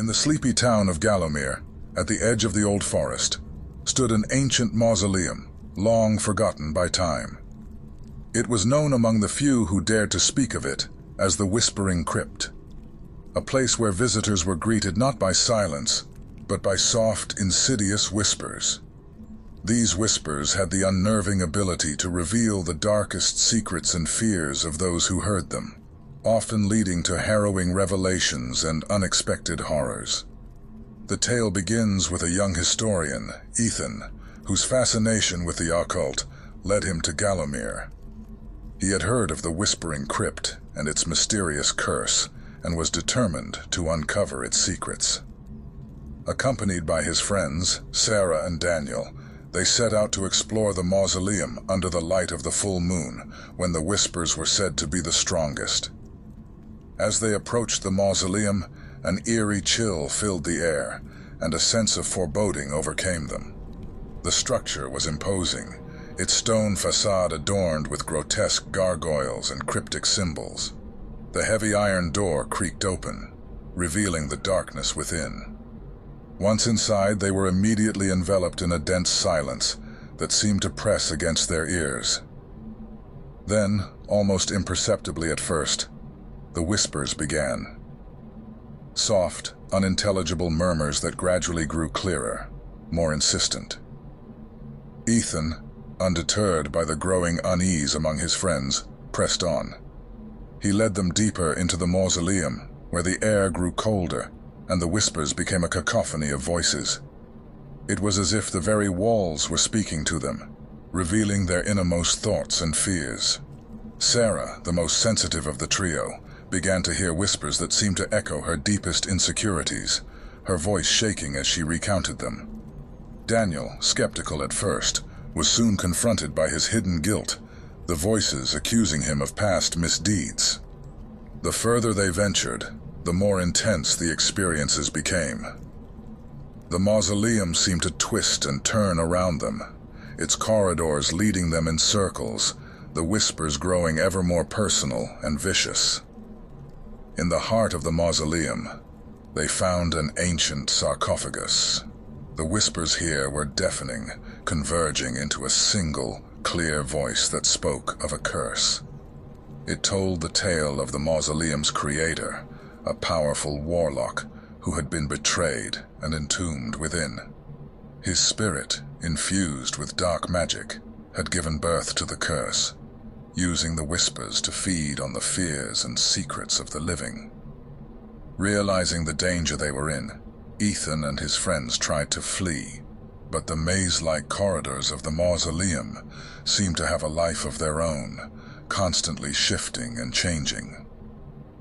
In the sleepy town of Gallowmere, at the edge of the old forest, stood an ancient mausoleum, long forgotten by time. It was known among the few who dared to speak of it as the Whispering Crypt, a place where visitors were greeted not by silence, but by soft, insidious whispers. These whispers had the unnerving ability to reveal the darkest secrets and fears of those who heard them, often leading to harrowing revelations and unexpected horrors. The tale begins with a young historian, Ethan, whose fascination with the occult led him to Gallowmere. He had heard of the Whispering Crypt and its mysterious curse, and was determined to uncover its secrets. Accompanied by his friends, Sarah and Daniel, they set out to explore the mausoleum under the light of the full moon, when the whispers were said to be the strongest. As they approached the mausoleum, an eerie chill filled the air, and a sense of foreboding overcame them. The structure was imposing, its stone facade adorned with grotesque gargoyles and cryptic symbols. The heavy iron door creaked open, revealing the darkness within. Once inside, they were immediately enveloped in a dense silence that seemed to press against their ears. Then, almost imperceptibly at first, the whispers began. Soft, unintelligible murmurs that gradually grew clearer, more insistent. Ethan, undeterred by the growing unease among his friends, pressed on. He led them deeper into the mausoleum, where the air grew colder, and the whispers became a cacophony of voices. It was as if the very walls were speaking to them, revealing their innermost thoughts and fears. Sarah, the most sensitive of the trio, began to hear whispers that seemed to echo her deepest insecurities, her voice shaking as she recounted them. Daniel, skeptical at first, was soon confronted by his hidden guilt, the voices accusing him of past misdeeds. The further they ventured, the more intense the experiences became. The mausoleum seemed to twist and turn around them, its corridors leading them in circles, the whispers growing ever more personal and vicious. In the heart of the mausoleum, they found an ancient sarcophagus. The whispers here were deafening, converging into a single, clear voice that spoke of a curse. It told the tale of the mausoleum's creator, a powerful warlock who had been betrayed and entombed within. His spirit, infused with dark magic, had given birth to the curse, using the whispers to feed on the fears and secrets of the living. Realizing the danger they were in, Ethan and his friends tried to flee, but the maze-like corridors of the mausoleum seemed to have a life of their own, constantly shifting and changing.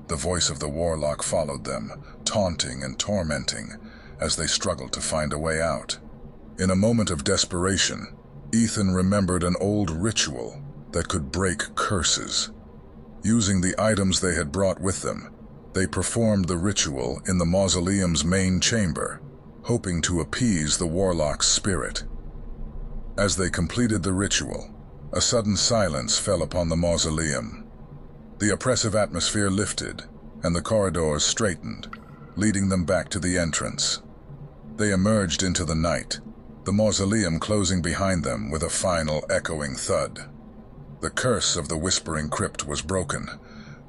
The voice of the warlock followed them, taunting and tormenting, as they struggled to find a way out. In a moment of desperation, Ethan remembered an old ritual that could break curses. Using the items they had brought with them, they performed the ritual in the mausoleum's main chamber, hoping to appease the warlock's spirit. As they completed the ritual, a sudden silence fell upon the mausoleum. The oppressive atmosphere lifted, and the corridors straightened, leading them back to the entrance. They emerged into the night, the mausoleum closing behind them with a final echoing thud. The curse of the Whispering Crypt was broken,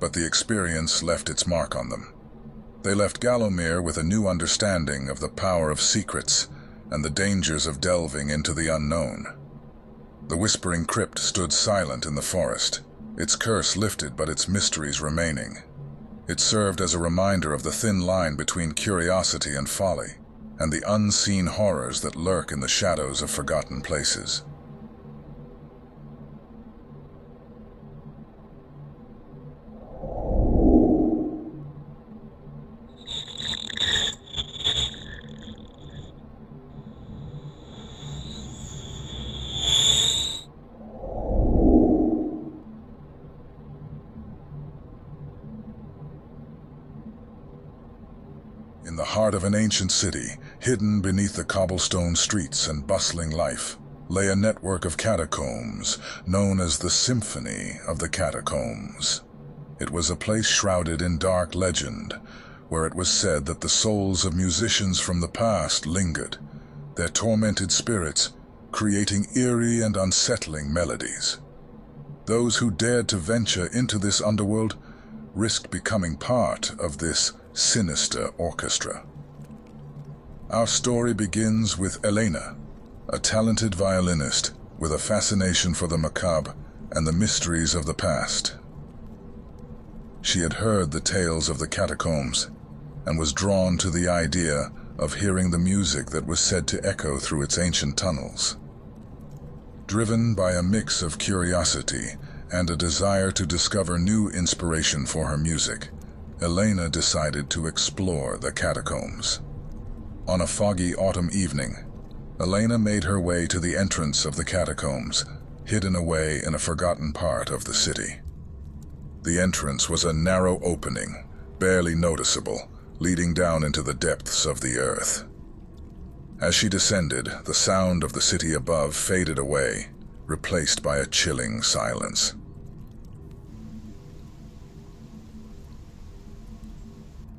but the experience left its mark on them. They left Gallowmere with a new understanding of the power of secrets and the dangers of delving into the unknown. The Whispering Crypt stood silent in the forest, its curse lifted but its mysteries remaining. It served as a reminder of the thin line between curiosity and folly, and the unseen horrors that lurk in the shadows of forgotten places. In the heart of an ancient city, hidden beneath the cobblestone streets and bustling life, lay a network of catacombs known as the Symphony of the Catacombs. It was a place shrouded in dark legend, where it was said that the souls of musicians from the past lingered, their tormented spirits creating eerie and unsettling melodies. Those who dared to venture into this underworld risked becoming part of this sinister orchestra. Our story begins with Elena, a talented violinist with a fascination for the macabre and the mysteries of the past. She had heard the tales of the catacombs and was drawn to the idea of hearing the music that was said to echo through its ancient tunnels. Driven by a mix of curiosity and a desire to discover new inspiration for her music, Elena decided to explore the catacombs. On a foggy autumn evening, Elena made her way to the entrance of the catacombs, hidden away in a forgotten part of the city. The entrance was a narrow opening, barely noticeable, leading down into the depths of the earth. As she descended, the sound of the city above faded away, replaced by a chilling silence.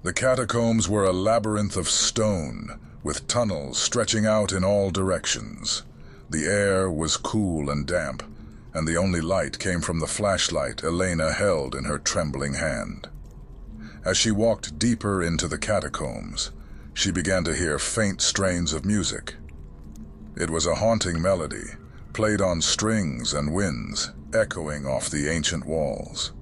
The catacombs were a labyrinth of stone, with tunnels stretching out in all directions. The air was cool and damp, and the only light came from the flashlight Elena held in her trembling hand. As she walked deeper into the catacombs, she began to hear faint strains of music. It was a haunting melody, played on strings and winds, echoing off the ancient walls.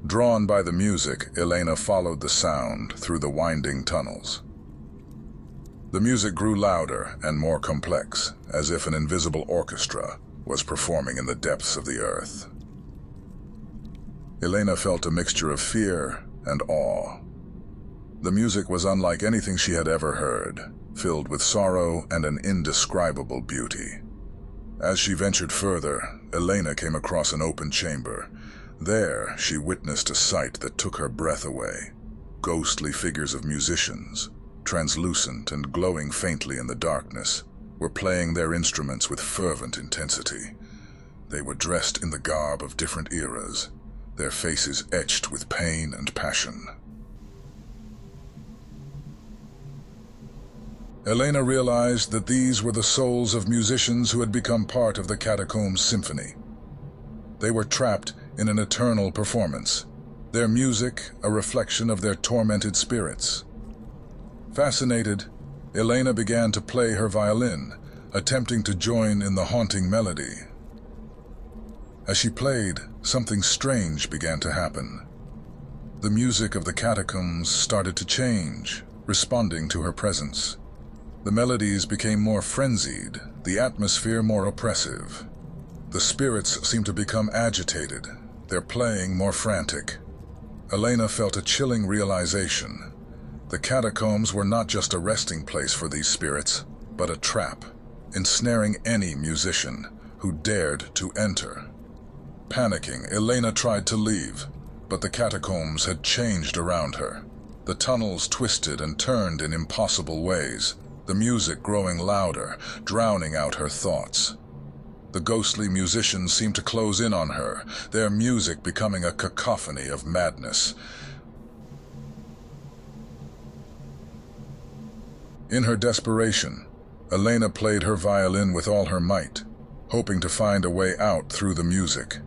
Drawn by the music, Elena followed the sound through the winding tunnels. The music grew louder and more complex, as if an invisible orchestra was performing in the depths of the earth. Elena felt a mixture of fear and awe. The music was unlike anything she had ever heard, filled with sorrow and an indescribable beauty. As she ventured further, Elena came across an open chamber. There, she witnessed a sight that took her breath away. Ghostly figures of musicians, translucent and glowing faintly in the darkness, were playing their instruments with fervent intensity. They were dressed in the garb of different eras, their faces etched with pain and passion. Elena realized that these were the souls of musicians who had become part of the Catacombs symphony. They were trapped in an eternal performance, their music a reflection of their tormented spirits. Fascinated, Elena began to play her violin, attempting to join in the haunting melody. As she played, something strange began to happen. The music of the catacombs started to change, responding to her presence. The melodies became more frenzied, the atmosphere more oppressive. The spirits seemed to become agitated, their playing more frantic. Elena felt a chilling realization. The catacombs were not just a resting place for these spirits, but a trap, ensnaring any musician who dared to enter. Panicking, Elena tried to leave, but the catacombs had changed around her. The tunnels twisted and turned in impossible ways, the music growing louder, drowning out her thoughts. The ghostly musicians seemed to close in on her, their music becoming a cacophony of madness. In her desperation, Elena played her violin with all her might, hoping to find a way out through the music.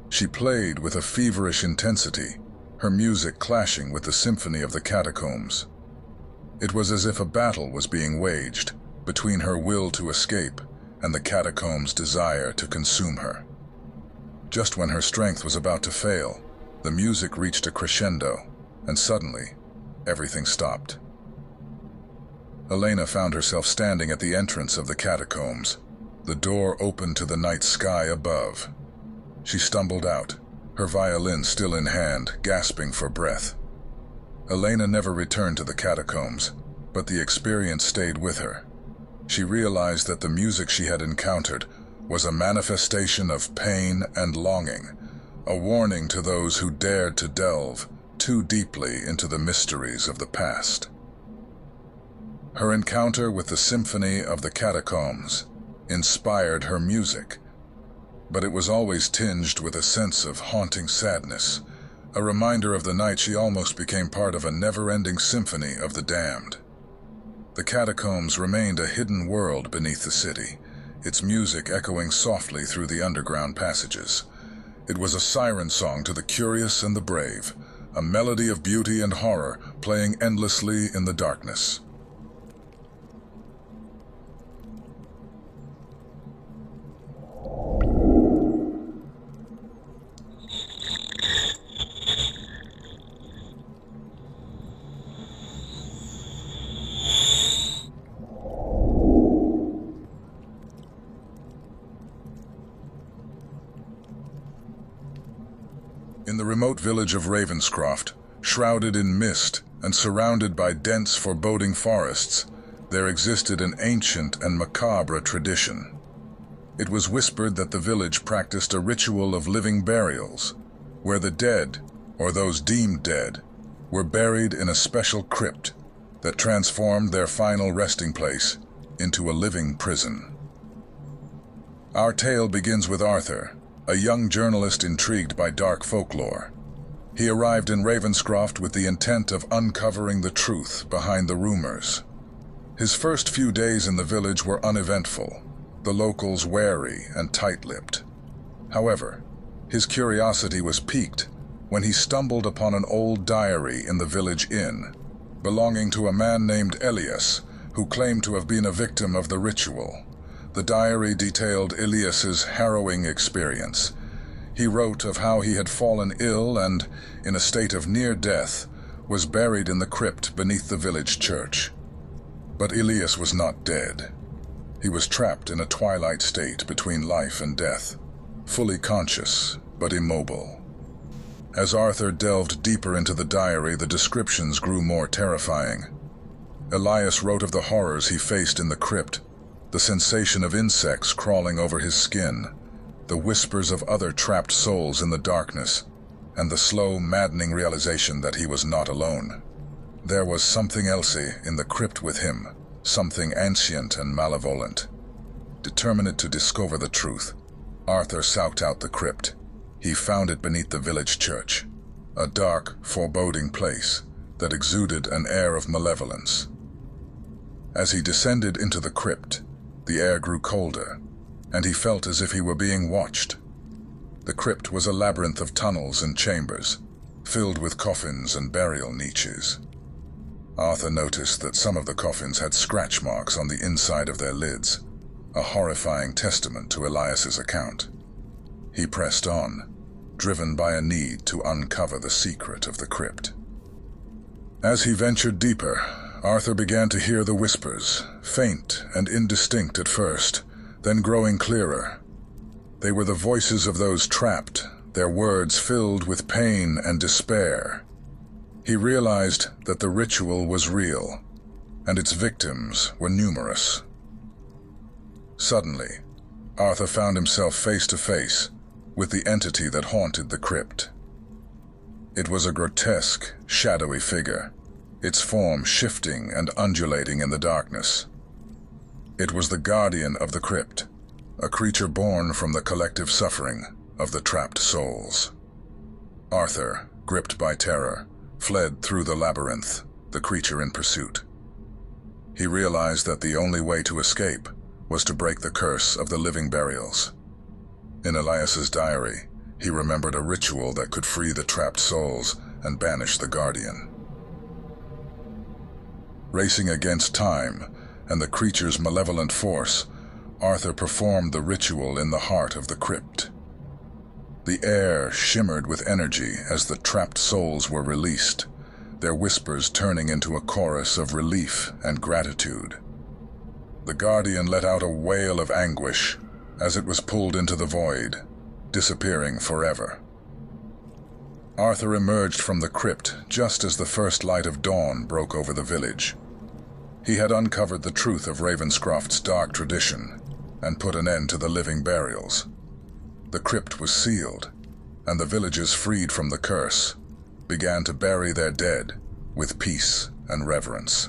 She played with a feverish intensity, her music clashing with the symphony of the catacombs. It was as if a battle was being waged between her will to escape and the catacombs' desire to consume her. Just when her strength was about to fail, the music reached a crescendo, and suddenly, everything stopped. Elena found herself standing at the entrance of the catacombs. The door opened to the night sky above. She stumbled out, her violin still in hand, gasping for breath. Elena never returned to the catacombs, but the experience stayed with her. She realized that the music she had encountered was a manifestation of pain and longing, a warning to those who dared to delve too deeply into the mysteries of the past. Her encounter with the symphony of the catacombs inspired her music, but it was always tinged with a sense of haunting sadness, a reminder of the night she almost became part of a never-ending symphony of the damned. The catacombs remained a hidden world beneath the city, its music echoing softly through the underground passages. It was a siren song to the curious and the brave, a melody of beauty and horror playing endlessly in the darkness. In the remote village of Ravenscroft, shrouded in mist and surrounded by dense, foreboding forests, there existed an ancient and macabre tradition. It was whispered that the village practiced a ritual of living burials, where the dead, or those deemed dead, were buried in a special crypt that transformed their final resting place into a living prison. Our tale begins with Arthur, a young journalist intrigued by dark folklore. He arrived in Ravenscroft with the intent of uncovering the truth behind the rumors. His first few days in the village were uneventful, the locals wary and tight-lipped. However, his curiosity was piqued when he stumbled upon an old diary in the village inn, belonging to a man named Elias, who claimed to have been a victim of the ritual. The diary detailed Elias's harrowing experience. He wrote of how he had fallen ill and, in a state of near death, was buried in the crypt beneath the village church. But Elias was not dead. He was trapped in a twilight state between life and death, fully conscious but immobile. As Arthur delved deeper into the diary, the descriptions grew more terrifying. Elias wrote of the horrors he faced in the crypt, the sensation of insects crawling over his skin, the whispers of other trapped souls in the darkness, and the slow, maddening realization that he was not alone. There was something else in the crypt with him, something ancient and malevolent. Determined to discover the truth, Arthur sought out the crypt. He found it beneath the village church, a dark, foreboding place that exuded an air of malevolence. As he descended into the crypt, the air grew colder, and he felt as if he were being watched. The crypt was a labyrinth of tunnels and chambers, filled with coffins and burial niches. Arthur noticed that some of the coffins had scratch marks on the inside of their lids, a horrifying testament to Elias's account. He pressed on, driven by a need to uncover the secret of the crypt. As he ventured deeper, Arthur began to hear the whispers, faint and indistinct at first, then growing clearer. They were the voices of those trapped, their words filled with pain and despair. He realized that the ritual was real, and its victims were numerous. Suddenly, Arthur found himself face to face with the entity that haunted the crypt. It was a grotesque, shadowy figure, its form shifting and undulating in the darkness. It was the guardian of the crypt, a creature born from the collective suffering of the trapped souls. Arthur, gripped by terror, fled through the labyrinth, the creature in pursuit. He realized that the only way to escape was to break the curse of the living burials. In Elias's diary, he remembered a ritual that could free the trapped souls and banish the guardian. Racing against time and the creature's malevolent force, Arthur performed the ritual in the heart of the crypt. The air shimmered with energy as the trapped souls were released, their whispers turning into a chorus of relief and gratitude. The guardian let out a wail of anguish as it was pulled into the void, disappearing forever. Arthur emerged from the crypt just as the first light of dawn broke over the village. He had uncovered the truth of Ravenscroft's dark tradition and put an end to the living burials. The crypt was sealed, and the villagers, freed from the curse, began to bury their dead with peace and reverence.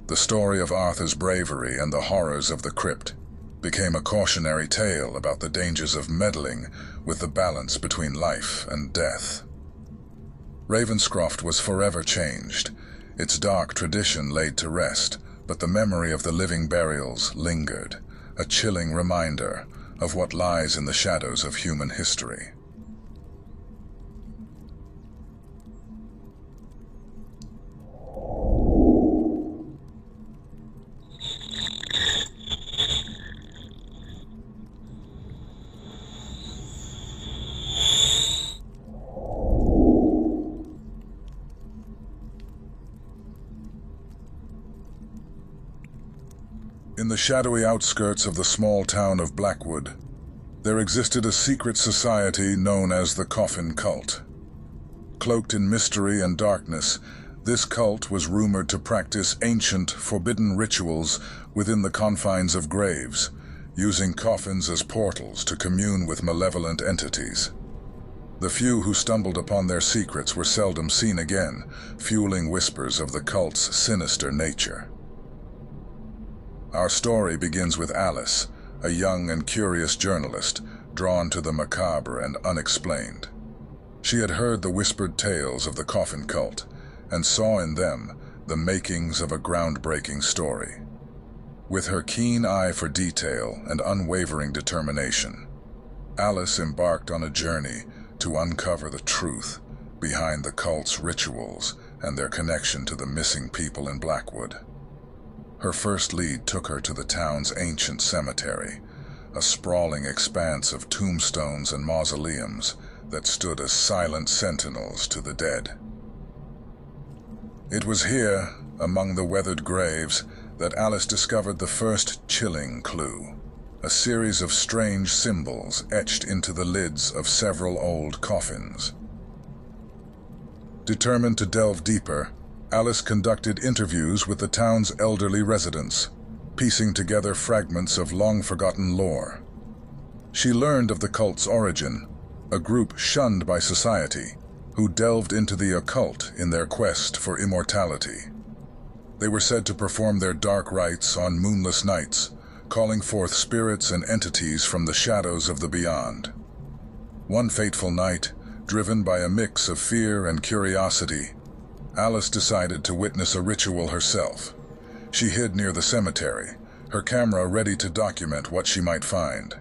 The story of Arthur's bravery and the horrors of the crypt became a cautionary tale about the dangers of meddling with the balance between life and death. Ravenscroft was forever changed, its dark tradition laid to rest, but the memory of the living burials lingered, a chilling reminder of what lies in the shadows of human history. In the shadowy outskirts of the small town of Blackwood, there existed a secret society known as the Coffin Cult. Cloaked in mystery and darkness, this cult was rumored to practice ancient, forbidden rituals within the confines of graves, using coffins as portals to commune with malevolent entities. The few who stumbled upon their secrets were seldom seen again, fueling whispers of the cult's sinister nature. Our story begins with Alice, a young and curious journalist, drawn to the macabre and unexplained. She had heard the whispered tales of the Coffin Cult, and saw in them the makings of a groundbreaking story. With her keen eye for detail and unwavering determination, Alice embarked on a journey to uncover the truth behind the cult's rituals and their connection to the missing people in Blackwood. Her first lead took her to the town's ancient cemetery, a sprawling expanse of tombstones and mausoleums that stood as silent sentinels to the dead. It was here, among the weathered graves, that Alice discovered the first chilling clue, a series of strange symbols etched into the lids of several old coffins. Determined to delve deeper, Alice conducted interviews with the town's elderly residents, piecing together fragments of long-forgotten lore. She learned of the cult's origin, a group shunned by society, who delved into the occult in their quest for immortality. They were said to perform their dark rites on moonless nights, calling forth spirits and entities from the shadows of the beyond. One fateful night, driven by a mix of fear and curiosity, Alice decided to witness a ritual herself. She hid near the cemetery, her camera ready to document what she might find.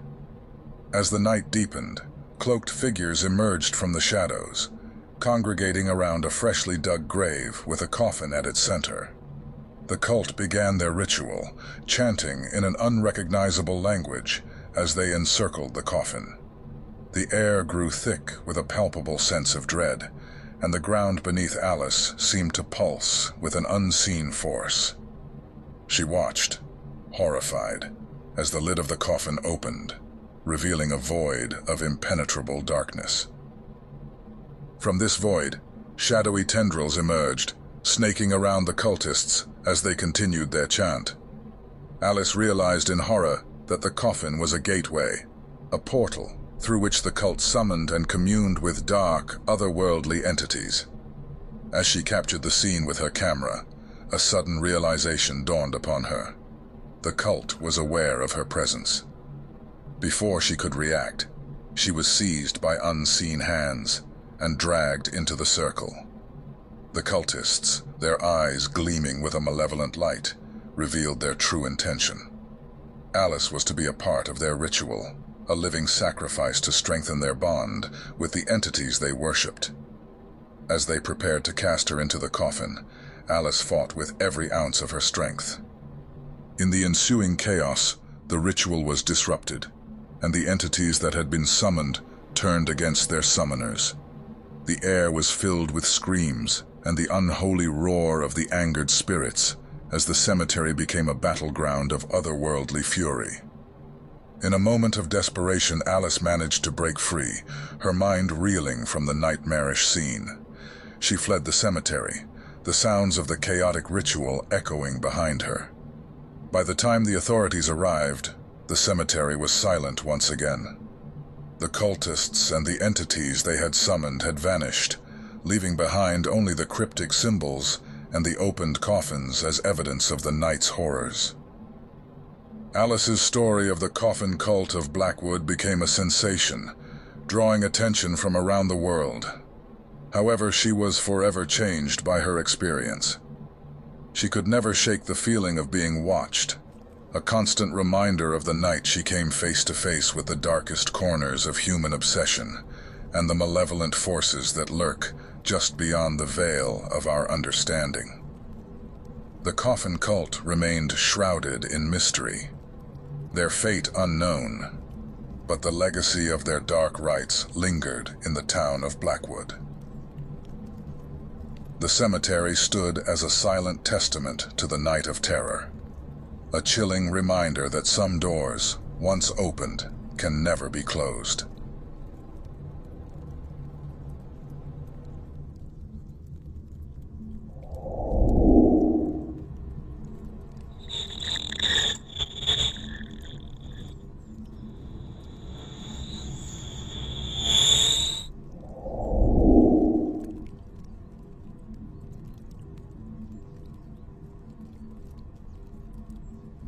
As the night deepened, cloaked figures emerged from the shadows, congregating around a freshly dug grave with a coffin at its center. The cult began their ritual, chanting in an unrecognizable language as they encircled the coffin. The air grew thick with a palpable sense of dread, and the ground beneath Alice seemed to pulse with an unseen force. She watched, horrified, as the lid of the coffin opened, revealing a void of impenetrable darkness. From this void, shadowy tendrils emerged, snaking around the cultists as they continued their chant. Alice realized in horror that the coffin was a gateway, a portal through which the cult summoned and communed with dark, otherworldly entities. As she captured the scene with her camera, a sudden realization dawned upon her. The cult was aware of her presence. Before she could react, she was seized by unseen hands and dragged into the circle. The cultists, their eyes gleaming with a malevolent light, revealed their true intention. Alice was to be a part of their ritual, a living sacrifice to strengthen their bond with the entities they worshipped. As they prepared to cast her into the coffin, Alice fought with every ounce of her strength. In the ensuing chaos, the ritual was disrupted, and the entities that had been summoned turned against their summoners. The air was filled with screams and the unholy roar of the angered spirits as the cemetery became a battleground of otherworldly fury. In a moment of desperation, Alice managed to break free, her mind reeling from the nightmarish scene. She fled the cemetery, the sounds of the chaotic ritual echoing behind her. By the time the authorities arrived, the cemetery was silent once again. The cultists and the entities they had summoned had vanished, leaving behind only the cryptic symbols and the opened coffins as evidence of the night's horrors. Alice's story of the Coffin Cult of Blackwood became a sensation, drawing attention from around the world. However, she was forever changed by her experience. She could never shake the feeling of being watched, a constant reminder of the night she came face to face with the darkest corners of human obsession and the malevolent forces that lurk just beyond the veil of our understanding. The Coffin Cult remained shrouded in mystery, their fate unknown, but the legacy of their dark rites lingered in the town of Blackwood. The cemetery stood as a silent testament to the night of terror, a chilling reminder that some doors, once opened, can never be closed.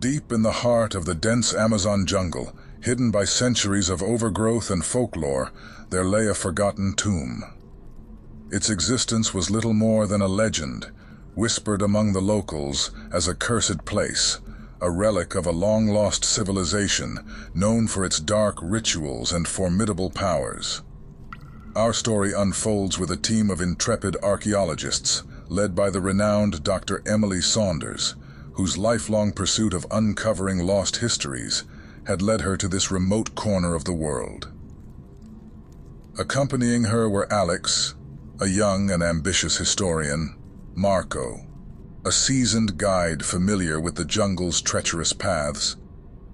Deep in the heart of the dense Amazon jungle, hidden by centuries of overgrowth and folklore, there lay a forgotten tomb. Its existence was little more than a legend, whispered among the locals as a cursed place, a relic of a long-lost civilization known for its dark rituals and formidable powers. Our story unfolds with a team of intrepid archaeologists, led by the renowned Dr. Emily Saunders, whose lifelong pursuit of uncovering lost histories had led her to this remote corner of the world. Accompanying her were Alex, a young and ambitious historian, Marco, a seasoned guide familiar with the jungle's treacherous paths,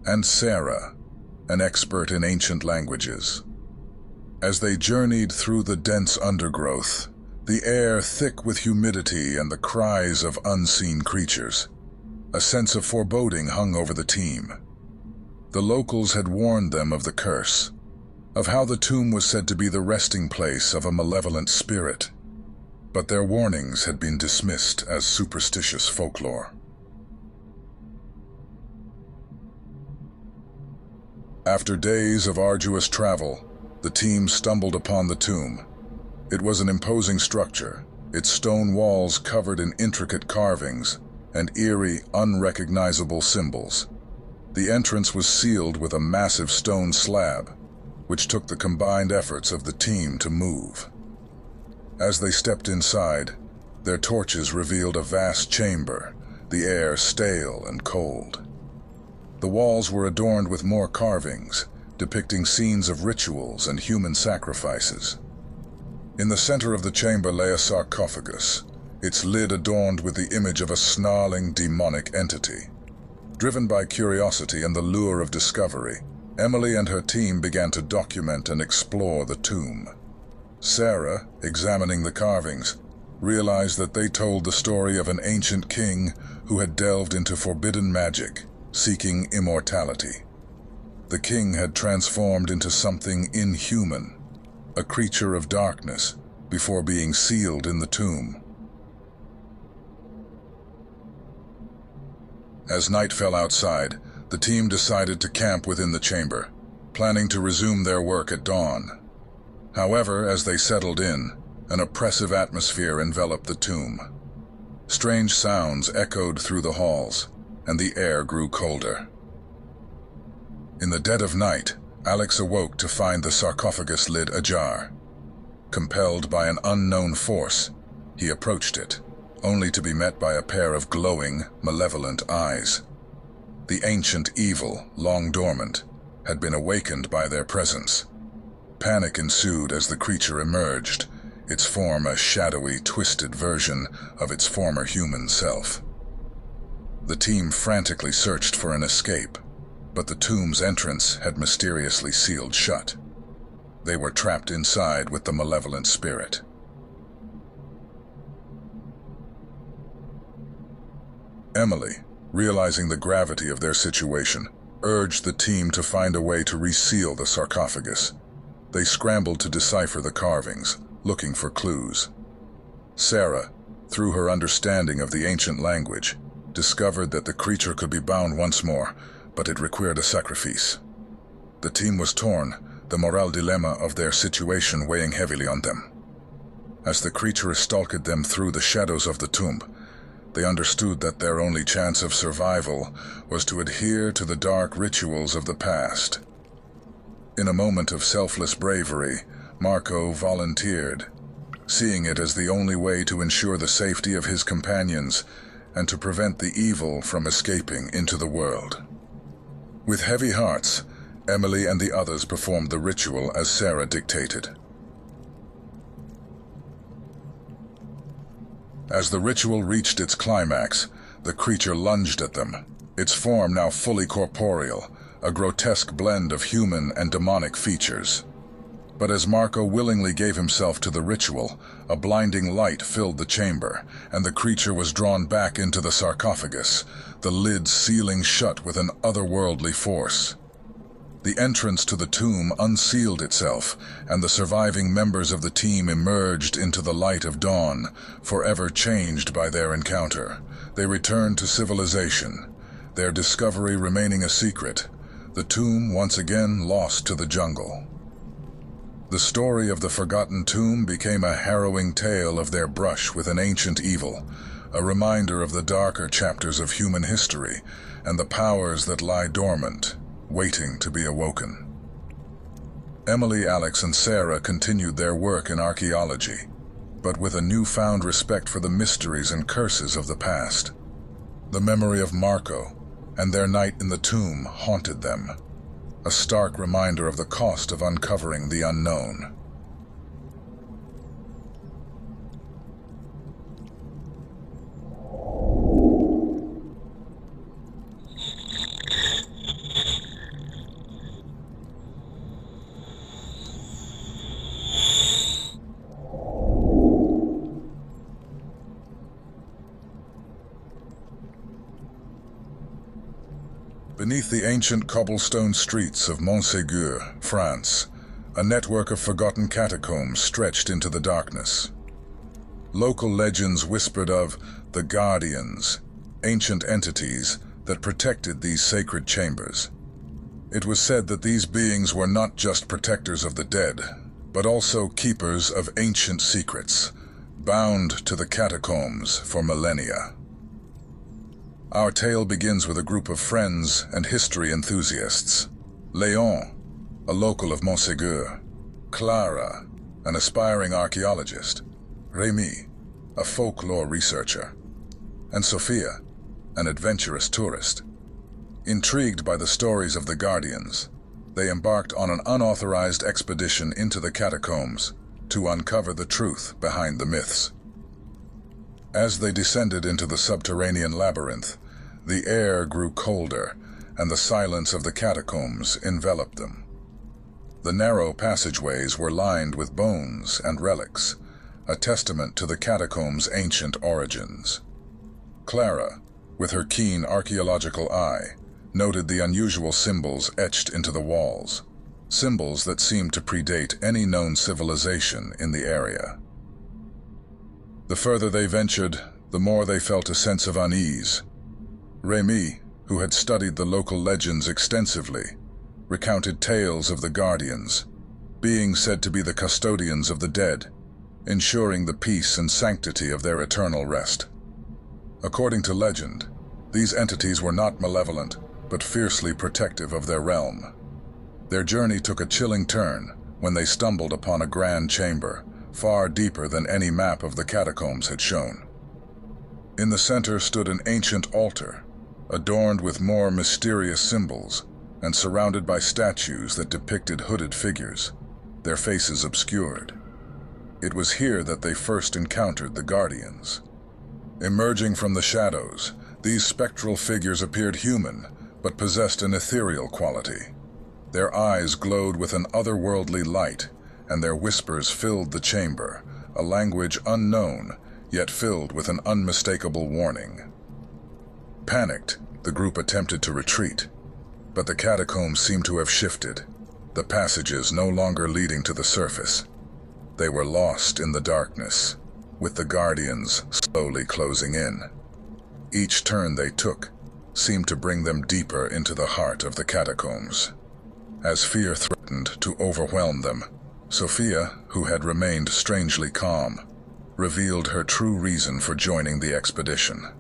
and Sarah, an expert in ancient languages. As they journeyed through the dense undergrowth, the air thick with humidity and the cries of unseen creatures, a sense of foreboding hung over the team. The locals had warned them of the curse, of how the tomb was said to be the resting place of a malevolent spirit, but their warnings had been dismissed as superstitious folklore. After days of arduous travel, the team stumbled upon the tomb. It was an imposing structure, its stone walls covered in intricate carvings and eerie, unrecognizable symbols. The entrance was sealed with a massive stone slab, which took the combined efforts of the team to move. As they stepped inside, their torches revealed a vast chamber, the air stale and cold. The walls were adorned with more carvings, depicting scenes of rituals and human sacrifices. In the center of the chamber lay a sarcophagus, its lid adorned with the image of a snarling, demonic entity. Driven by curiosity and the lure of discovery, Emily and her team began to document and explore the tomb. Sarah, examining the carvings, realized that they told the story of an ancient king who had delved into forbidden magic, seeking immortality. The king had transformed into something inhuman, a creature of darkness, before being sealed in the tomb. As night fell outside, the team decided to camp within the chamber, planning to resume their work at dawn. However, as they settled in, an oppressive atmosphere enveloped the tomb. Strange sounds echoed through the halls, and the air grew colder. In the dead of night, Alex awoke to find the sarcophagus lid ajar. Compelled by an unknown force, he approached it, only to be met by a pair of glowing, malevolent eyes. The ancient evil, long dormant, had been awakened by their presence. Panic ensued as the creature emerged, its form a shadowy, twisted version of its former human self. The team frantically searched for an escape, but the tomb's entrance had mysteriously sealed shut. They were trapped inside with the malevolent spirit. Emily, realizing the gravity of their situation, urged the team to find a way to reseal the sarcophagus. They scrambled to decipher the carvings, looking for clues. Sarah, through her understanding of the ancient language, discovered that the creature could be bound once more, but it required a sacrifice. The team was torn, the moral dilemma of their situation weighing heavily on them. As the creature stalked them through the shadows of the tomb, they understood that their only chance of survival was to adhere to the dark rituals of the past. In a moment of selfless bravery, Marco volunteered, seeing it as the only way to ensure the safety of his companions and to prevent the evil from escaping into the world. With heavy hearts, Emily and the others performed the ritual as Sarah dictated. As the ritual reached its climax, the creature lunged at them, its form now fully corporeal, a grotesque blend of human and demonic features. But as Marco willingly gave himself to the ritual, a blinding light filled the chamber, and the creature was drawn back into the sarcophagus, the lid sealing shut with an otherworldly force. The entrance to the tomb unsealed itself, and the surviving members of the team emerged into the light of dawn, forever changed by their encounter. They returned to civilization, their discovery remaining a secret, the tomb once again lost to the jungle. The story of the Forgotten Tomb became a harrowing tale of their brush with an ancient evil, a reminder of the darker chapters of human history and the powers that lie dormant, waiting to be awoken. Emily, Alex, and Sarah continued their work in archaeology, but with a newfound respect for the mysteries and curses of the past. The memory of Marco and their night in the tomb haunted them, a stark reminder of the cost of uncovering the unknown. Beneath the ancient cobblestone streets of Montségur, France, a network of forgotten catacombs stretched into the darkness. Local legends whispered of the Guardians, ancient entities that protected these sacred chambers. It was said that these beings were not just protectors of the dead, but also keepers of ancient secrets, bound to the catacombs for millennia. Our tale begins with a group of friends and history enthusiasts. Léon, a local of Montségur; Clara, an aspiring archaeologist; Rémi, a folklore researcher; and Sophia, an adventurous tourist. Intrigued by the stories of the Guardians, they embarked on an unauthorized expedition into the catacombs to uncover the truth behind the myths. As they descended into the subterranean labyrinth, the air grew colder, and the silence of the catacombs enveloped them. The narrow passageways were lined with bones and relics, a testament to the catacombs' ancient origins. Clara, with her keen archaeological eye, noted the unusual symbols etched into the walls, symbols that seemed to predate any known civilization in the area. The further they ventured, the more they felt a sense of unease. Rémi, who had studied the local legends extensively, recounted tales of the Guardians, beings said to be the custodians of the dead, ensuring the peace and sanctity of their eternal rest. According to legend, these entities were not malevolent, but fiercely protective of their realm. Their journey took a chilling turn when they stumbled upon a grand chamber, far deeper than any map of the catacombs had shown. In the center stood an ancient altar, adorned with more mysterious symbols and surrounded by statues that depicted hooded figures, their faces obscured. It was here that they first encountered the Guardians. Emerging from the shadows, these spectral figures appeared human, but possessed an ethereal quality. Their eyes glowed with an otherworldly light, and their whispers filled the chamber, a language unknown, yet filled with an unmistakable warning. Panicked, the group attempted to retreat, but the catacombs seemed to have shifted, the passages no longer leading to the surface. They were lost in the darkness, with the Guardians slowly closing in. Each turn they took seemed to bring them deeper into the heart of the catacombs. As fear threatened to overwhelm them, Sophia, who had remained strangely calm, revealed her true reason for joining the expedition.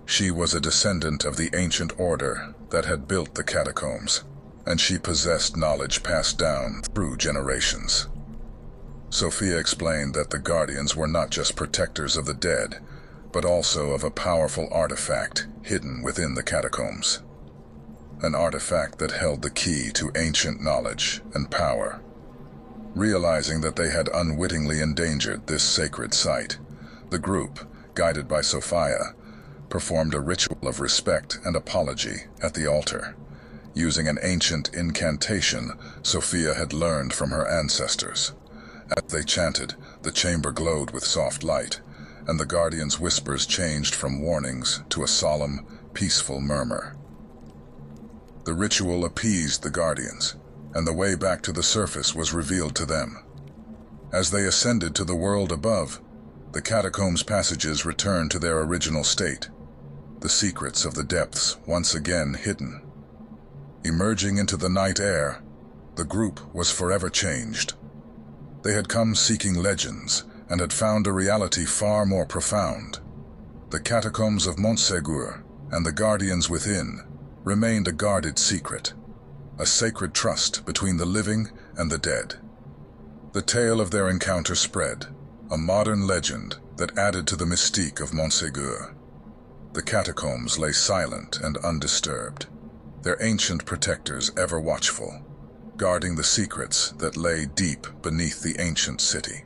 She was a descendant of the ancient order that had built the catacombs, and she possessed knowledge passed down through generations. Sophia explained that the Guardians were not just protectors of the dead, but also of a powerful artifact hidden within the catacombs. An artifact that held the key to ancient knowledge and power. Realizing that they had unwittingly endangered this sacred site, the group, guided by Sophia, performed a ritual of respect and apology at the altar, using an ancient incantation Sophia had learned from her ancestors. As they chanted, the chamber glowed with soft light, and the Guardians' whispers changed from warnings to a solemn, peaceful murmur. The ritual appeased the Guardians, and the way back to the surface was revealed to them. As they ascended to the world above, the catacombs' passages returned to their original state, the secrets of the depths once again hidden. Emerging into the night air, the group was forever changed. They had come seeking legends and had found a reality far more profound. The catacombs of Montségur and the Guardians within remained a guarded secret, a sacred trust between the living and the dead. The tale of their encounter spread, a modern legend that added to the mystique of Montségur. The catacombs lay silent and undisturbed, their ancient protectors ever watchful, guarding the secrets that lay deep beneath the ancient city.